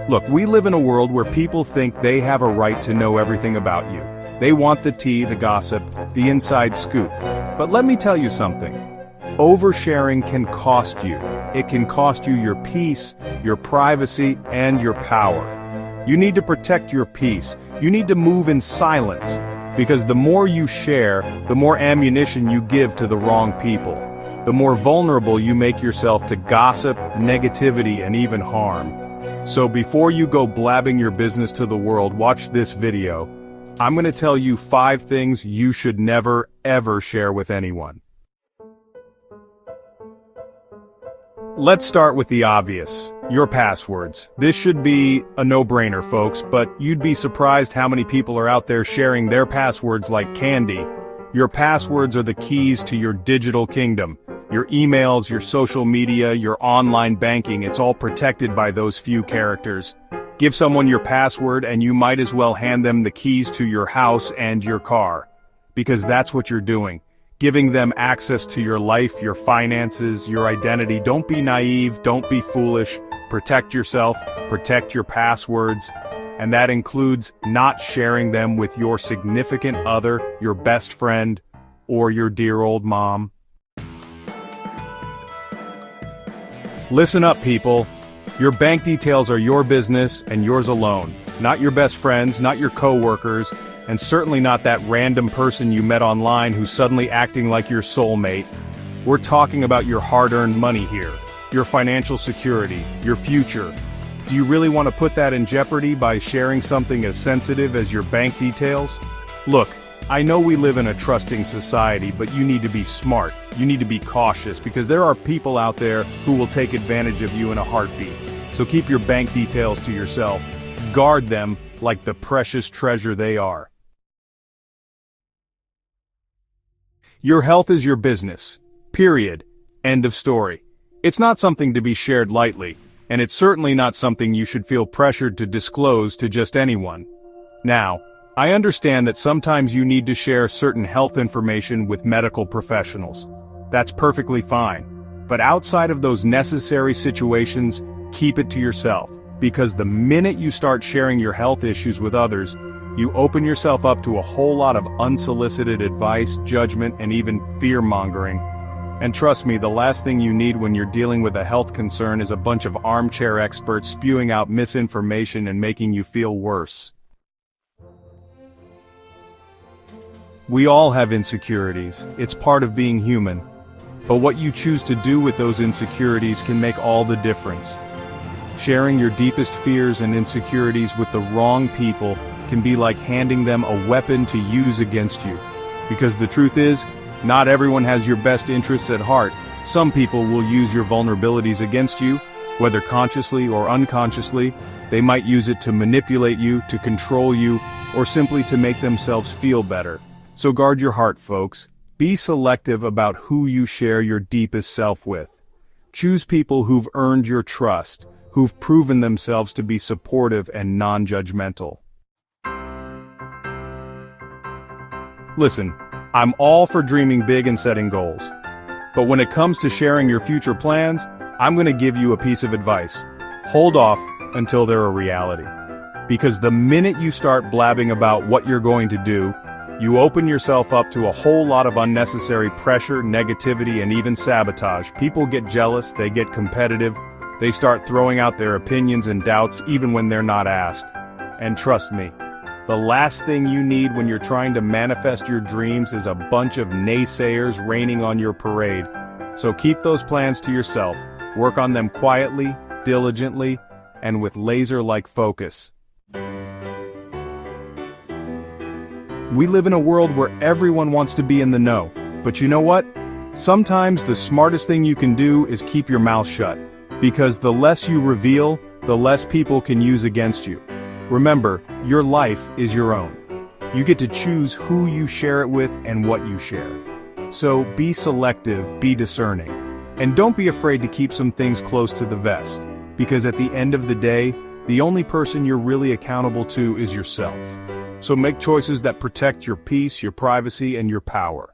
Look, we live in a world where people think they have a right to know everything about you. They want the tea, the gossip, the inside scoop. But let me tell you something. Oversharing can cost you. It can cost you your peace, your privacy, and your power. You need to protect your peace. You need to move in silence. Because the more you share, the more ammunition you give to the wrong people. The more vulnerable you make yourself to gossip, negativity, and even harm. So before you go blabbing your business to the world, watch this video. I'm going to tell you 5 things you should never, ever share with anyone. Let's start with the obvious, your passwords. This should be a no-brainer, folks, but you'd be surprised how many people are out there sharing their passwords like candy. Your passwords are the keys to your digital kingdom. Your emails, your social media, your online banking, it's all protected by those few characters. Give someone your password and you might as well hand them the keys to your house and your car. Because that's what you're doing. Giving them access to your life, your finances, your identity. Don't be naive, don't be foolish. Protect yourself, protect your passwords. And that includes not sharing them with your significant other, your best friend, or your dear old mom. Listen up, people. Your bank details are your business and yours alone. Not your best friends, not your co-workers, and certainly not that random person you met online who's suddenly acting like your soulmate. We're talking about your hard-earned money here, your financial security, your future. Do you really want to put that in jeopardy by sharing something as sensitive as your bank details? Look, I know we live in a trusting society, but you need to be smart. You need to be cautious because there are people out there who will take advantage of you in a heartbeat. So keep your bank details to yourself. Guard them like the precious treasure they are. Your health is your business. Period. End of story. It's not something to be shared lightly, and it's certainly not something you should feel pressured to disclose to just anyone. Now, I understand that sometimes you need to share certain health information with medical professionals. That's perfectly fine. But outside of those necessary situations, keep it to yourself. Because the minute you start sharing your health issues with others, you open yourself up to a whole lot of unsolicited advice, judgment, and even fear-mongering. And trust me, the last thing you need when you're dealing with a health concern is a bunch of armchair experts spewing out misinformation and making you feel worse. We all have insecurities. It's part of being human. But what you choose to do with those insecurities can make all the difference. Sharing your deepest fears and insecurities with the wrong people can be like handing them a weapon to use against you. Because the truth is, not everyone has your best interests at heart. Some people will use your vulnerabilities against you, whether consciously or unconsciously. They might use it to manipulate you, to control you, or simply to make themselves feel better. So guard your heart, folks. Be selective about who you share your deepest self with. Choose people who've earned your trust, who've proven themselves to be supportive and non-judgmental. Listen, I'm all for dreaming big and setting goals. But when it comes to sharing your future plans, I'm going to give you a piece of advice. Hold off until they're a reality. Because the minute you start blabbing about what you're going to do, you open yourself up to a whole lot of unnecessary pressure, negativity, and even sabotage. People get jealous, they get competitive, they start throwing out their opinions and doubts even when they're not asked. And trust me, the last thing you need when you're trying to manifest your dreams is a bunch of naysayers raining on your parade. So keep those plans to yourself, work on them quietly, diligently, and with laser-like focus. We live in a world where everyone wants to be in the know. But you know what? Sometimes the smartest thing you can do is keep your mouth shut. Because the less you reveal, the less people can use against you. Remember, your life is your own. You get to choose who you share it with and what you share. So be selective, be discerning. And don't be afraid to keep some things close to the vest. Because at the end of the day, the only person you're really accountable to is yourself. So make choices that protect your peace, your privacy, and your power.